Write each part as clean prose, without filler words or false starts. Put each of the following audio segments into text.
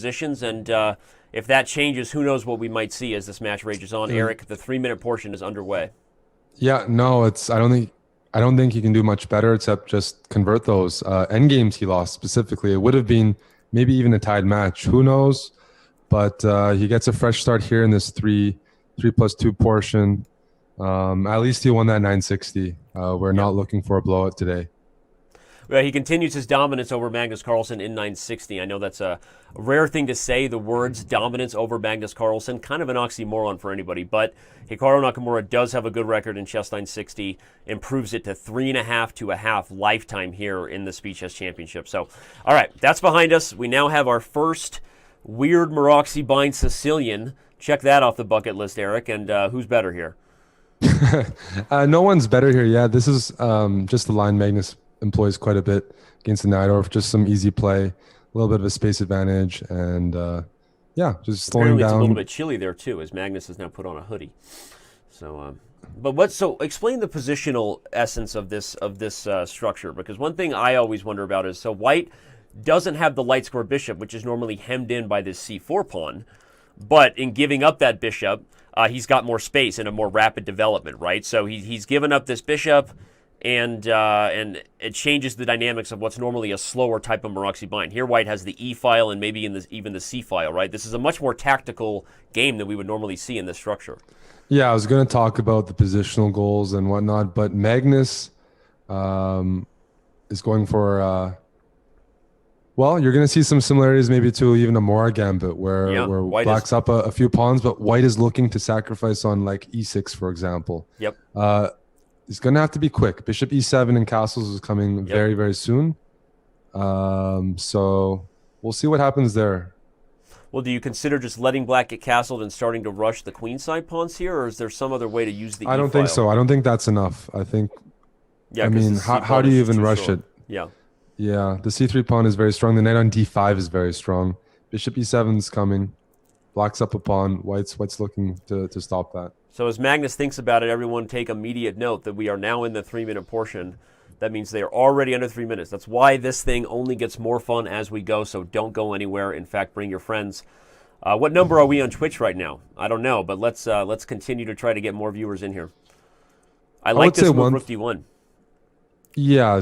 positions, and if that changes, who knows what we might see as this match rages on. Eric, the 3-minute portion is underway. Yeah, no, I don't think he can do much better except just convert those end games he lost specifically. It would have been maybe even a tied match. Who knows? But he gets a fresh start here in this 3+2 portion. At least he won that 960. We're not looking for a blowout today. Well, he continues his dominance over Magnus Carlsen in 960. I know that's a rare thing to say, the words dominance over Magnus Carlsen. Kind of an oxymoron for anybody, but Hikaru Nakamura does have a good record in chess 960, improves it to 3.5 to a half lifetime here in the Speed Chess Championship. So, all right, that's behind us. We now have our first weird Maroxy bind Sicilian. Check that off the bucket list, Eric. And who's better here? No one's better here. Yeah, this is just the line Magnus employs quite a bit against the Najdorf. Just some easy play, a little bit of a space advantage, and yeah, just slowing down. It's a little bit chilly there too, as Magnus has now put on a hoodie. So, so explain the positional essence of this structure, because one thing I always wonder about is, so White doesn't have the light square bishop, which is normally hemmed in by this c4 pawn, but in giving up that bishop, he's got more space and a more rapid development, right? So he's given up this bishop, and it changes the dynamics of what's normally a slower type of Maroxy bind. Here White has the E file and maybe even the C file, right? This is a much more tactical game than we would normally see in this structure. Yeah, I was going to talk about the positional goals and whatnot, but Magnus is going for... well, you're going to see some similarities maybe to even a Mora gambit where Black's up a few pawns, but White is looking to sacrifice on like E6, for example. Yep. It's going to have to be quick. Bishop E7 and castles is coming very, very soon. So we'll see what happens there. Well, do you consider just letting Black get castled and starting to rush the queenside pawns here, or is there some other way to use the E file? I don't think so. I don't think that's enough. I think, I mean, how do you even rush it? Yeah. Yeah, the C3 pawn is very strong. The knight on D5 is very strong. Bishop E7 is coming. Black's up a pawn. White's looking to stop that. So as Magnus thinks about it, everyone take immediate note that we are now in the 3-minute portion. That means they are already under 3 minutes. That's why this thing only gets more fun as we go, so don't go anywhere. In fact, bring your friends. What number are we on Twitch right now? I don't know, but let's continue to try to get more viewers in here. I like this move, Rook D1. Yeah,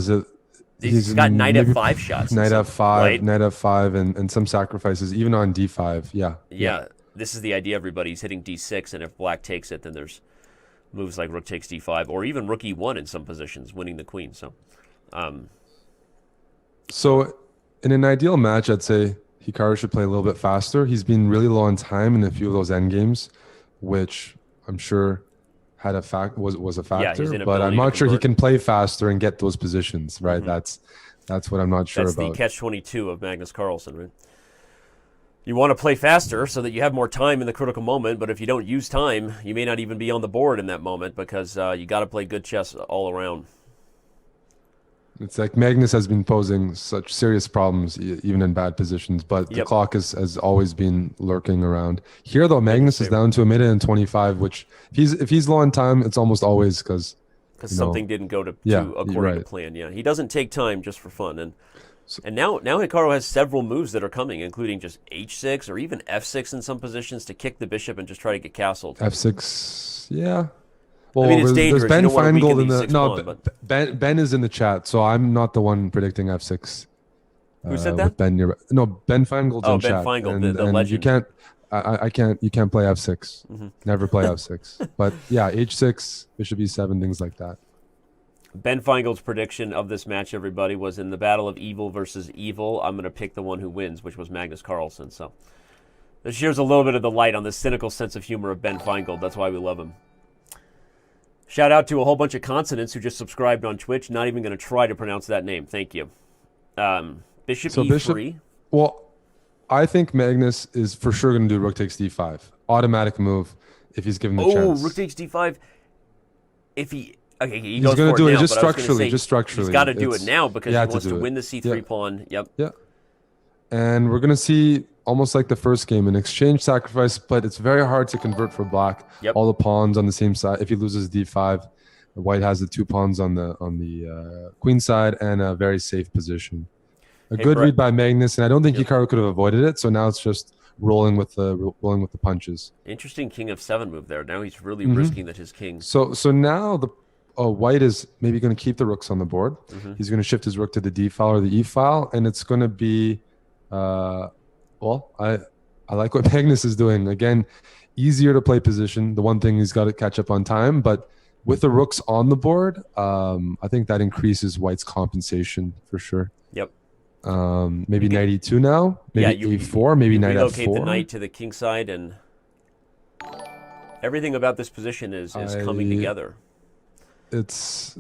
he's got knight F5 shots. Knight F5, right? Knight F5, and some sacrifices, even on D5. Yeah. This is the idea, everybody. He's hitting D6, and if Black takes it, then there's moves like Rook takes D5, or even Rook E1 in some positions, winning the queen. So in an ideal match, I'd say Hikaru should play a little bit faster. He's been really low on time in a few of those endgames, which I'm sure had a was a factor, but I'm not sure he can play faster and get those positions, right? That's what I'm not sure about. That's the catch-22 of Magnus Carlsen, right? You want to play faster so that you have more time in the critical moment, but if you don't use time, you may not even be on the board in that moment because you got to play good chess all around. It's like Magnus has been posing such serious problems even in bad positions, but the clock has always been lurking around. Here, though, Magnus is down to a minute and 25, which if he's low on time, it's almost always because something didn't go according to plan. Yeah, he doesn't take time just for fun. And now Hikaru has several moves that are coming, including just H6 or even F6 in some positions to kick the bishop and just try to get castled. F6, yeah. Well, I mean, it's dangerous. There's Ben Feingold in the Ben is in the chat, so I'm not the one predicting F6. Who said that? Ben Feingold's in chat. Ben Feingold, the legend. You can't play F6. Mm-hmm. Never play F6. But yeah, H6, Bishop E7, things like that. Ben Feingold's prediction of this match, everybody, was in the battle of evil versus evil. I'm going to pick the one who wins, which was Magnus Carlsen. So this shares a little bit of the light on the cynical sense of humor of Ben Feingold. That's why we love him. Shout out to a whole bunch of consonants who just subscribed on Twitch. Not even going to try to pronounce that name. Thank you. Bishop E3. Well, I think Magnus is for sure going to do Rook takes D5. Automatic move if he's given the chance. Oh, Rook takes D5. If he... Okay, he's going to do it now, just structurally. He's got to do it now because he wants to win the C3 pawn. Yep. Yeah. And we're going to see almost like the first game, an exchange sacrifice, but it's very hard to convert for Black. Yep. All the pawns on the same side. If he loses D5, White has the 2 pawns on the queen side and a very safe position. A Hey, good Brett. read by Magnus, and I don't think Yep. Hikaru could have avoided it. So now it's just rolling with the punches. Interesting king of 7 move there. Now he's really hmm risking that his king. So now the white is maybe going to keep the rooks on the board. Hmm. He's going to shift his rook to the D file or the E file, and it's going to be, well, I like what Magnus is doing. Again, easier to play position. The one thing he's got to catch up on time, but with the rooks on the board, I think that increases white's compensation for sure. Yep. Maybe You can- knight e2 now. Maybe you a4. Maybe you knight relocate f4. the knight to the king side, and everything about this position is coming together. It's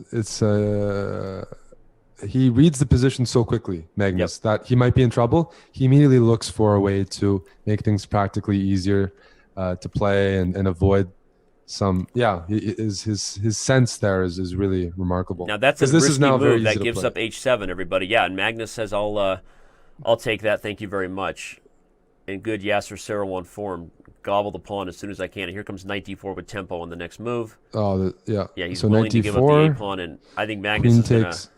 he reads the position so quickly, Magnus, that he might be in trouble. He immediately looks for a way to make things practically easier to play and avoid some. Yeah, his sense there is really remarkable. Now that's a 'Cause this risky is now very move easy that to gives play. up h7. Everybody, yeah. And Magnus says, "I'll take that. Thank you very much." In good Yasser Serouan form, gobble the pawn as soon as I can. And here comes knight d4 with tempo on the next move. Oh, yeah. Yeah, he's so willing knight to give up the d4. a pawn, and I think Magnus Queen is gonna. takes.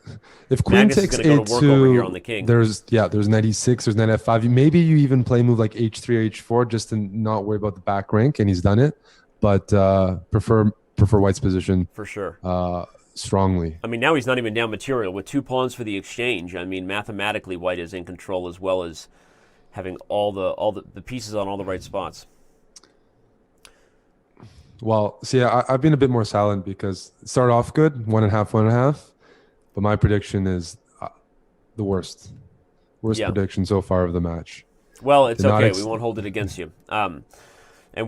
If queen Magnus is takes gonna go to work over here on the a2, king. there's knight e6, there's knight f5. Maybe you even play a move like h3 or h4 just to not worry about the back rank, and he's done it. But prefer white's position For sure. strongly. I mean, now he's not even down material with 2 pawns for the exchange. I mean, mathematically, white is in control as well as having all the pieces on all the right spots. Well, see, I've been a bit more silent because it started off good, 1.5, but my prediction is the worst prediction so far of the match. Well, it's Did not okay. We won't hold it against you. And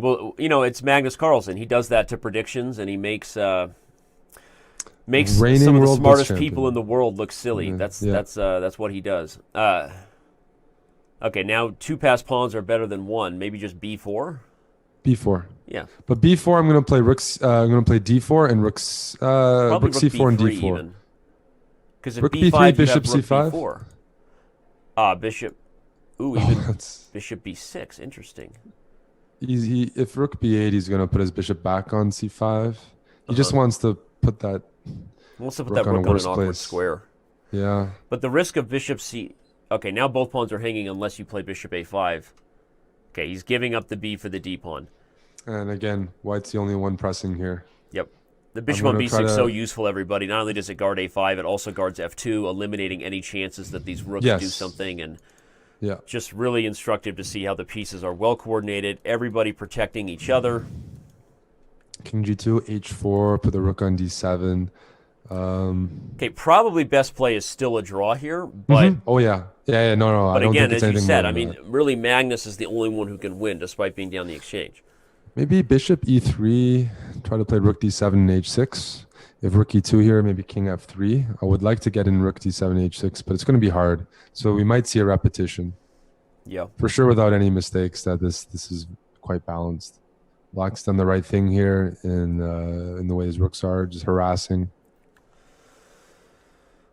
we'll, it's Magnus Carlsen. He does that to predictions, and he makes some of Reigning the world smartest champion. people in the world look silly. Yeah, That's what he does. Okay, now 2 passed pawns are better than 1. Maybe just b4. b4. Yeah, But b4, I'm going to play rooks. I'm going to play d4 and rooks. probably Rook c4 and b3 d4. even. Because if Rook b5, b3, you bishop have rook c5. b4. Bishop. Ooh, even That's bishop b6. Interesting. if rook b8, he's going to put his bishop back on c5. He just wants to put that. He wants to put Rook that on a rook on worse an awkward place. square. Yeah. But the risk of bishop c... Okay, now both pawns are hanging unless you play bishop a5. Okay, he's giving up the b for the d pawn. And again, white's the only one pressing here. Yep. The bishop on gonna b6 is try so to- useful, everybody. Not only does it guard a5, it also guards f2, eliminating any chances that these rooks Yes. do something. And Yeah. just really instructive to see how the pieces are well coordinated, everybody protecting each other. King g2, h4, put the rook on d7. Okay, probably best play is still a draw here, but Oh yeah, no. I but don't again, think it's as you anything said, more I than mean, that. really Magnus is the only one who can win despite being down the exchange. Maybe bishop e3. Try to play rook d7 and h6. If rook e2 here, maybe king f3. I would like to get in rook d7 h6, but it's going to be hard. So we might see a repetition Yeah. for sure, without any mistakes. That this is quite balanced. Black's done the right thing here in the way his rooks are, just harassing.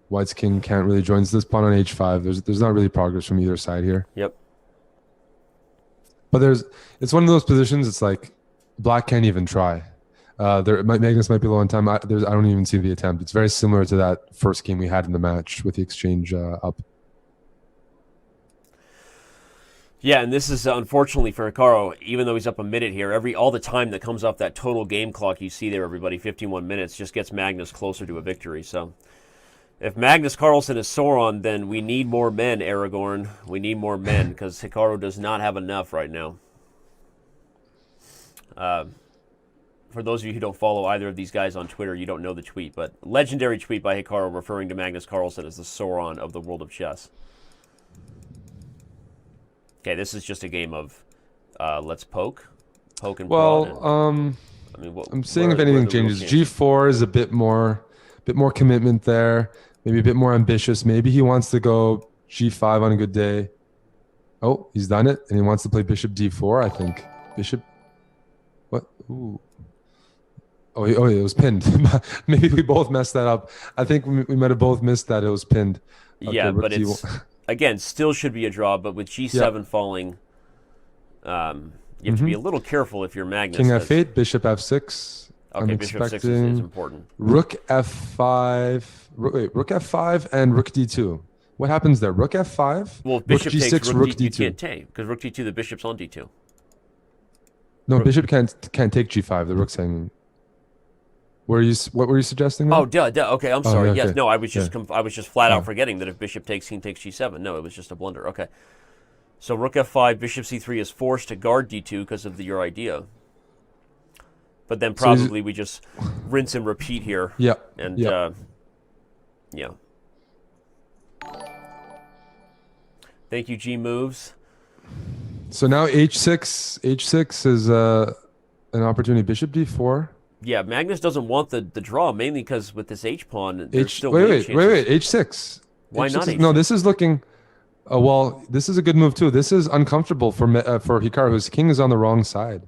White's king can't really join this pawn on h5. There's not really progress from either side here. Yep. But it's one of those positions. It's like black can't even try. Magnus might be low on time. I don't even see the attempt. It's very similar to that first game we had in the match with the exchange up. Yeah, and this is unfortunately for Hikaru, even though he's up a minute here, all the time that comes off that total game clock you see there, everybody, 51 minutes, just gets Magnus closer to a victory. So if Magnus Carlsen is Sauron, then we need more men, Aragorn. We need more men because Hikaru does not have enough right now. For those of you who don't follow either of these guys on Twitter, you don't know the tweet, but legendary tweet by Hikaru referring to Magnus Carlsen as the Sauron of the world of chess. Okay, this is just a game of let's poke and prod. And, I mean, I'm seeing if anything changes. G4 is a bit more commitment there. Maybe a bit more ambitious. Maybe he wants to go G5 on a good day. Oh, he's done it, and he wants to play Bishop D4. I think Bishop. What? Ooh. Oh, it was pinned. Maybe we both messed that up. I think we might have both missed that. It was pinned. Okay, yeah, but it's again still should be a draw. But with G7 falling, you have to be a little careful if you're Magnus. King F8, Bishop F6. Okay, I'm Bishop 6 expecting is important. Rook F5. Rook F5 and Rook D2. What happens there? Rook f5. Well, if Rook bishop g6. takes rook Rook D, you d2. can't take because rook d2, the bishop's on d2. No, bishop can't take g5. The rook's hanging. What were you suggesting? There? Oh, duh. Okay, I'm sorry. yeah, Yes, okay. no, I was just I was just flat out Oh. forgetting that if bishop takes, king takes g7. No, it was just a blunder. Okay. So rook f5, bishop c3 is forced to guard d2 because of your idea. But then probably we just rinse and repeat here. Yeah. And yeah. Yeah. Thank you, G moves. So now h6 is an opportunity. Bishop d4. Yeah, Magnus doesn't want the draw mainly because with this h pawn, there's still wait, chances. h6. Why H6 not is, h6? no, this is looking. Well, this is a good move too. This is uncomfortable for Hikaru, whose king is on the wrong side.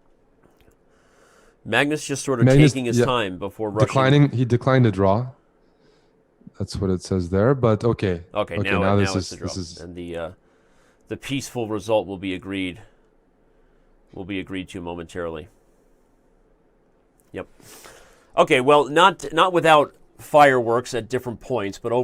Magnus just sort of taking his time before rushing. He declined a draw. That's what it says there. But okay. Okay, now this is and the peaceful result will be agreed. Will be agreed to momentarily. Yep. Okay, well, not without fireworks at different points, but over.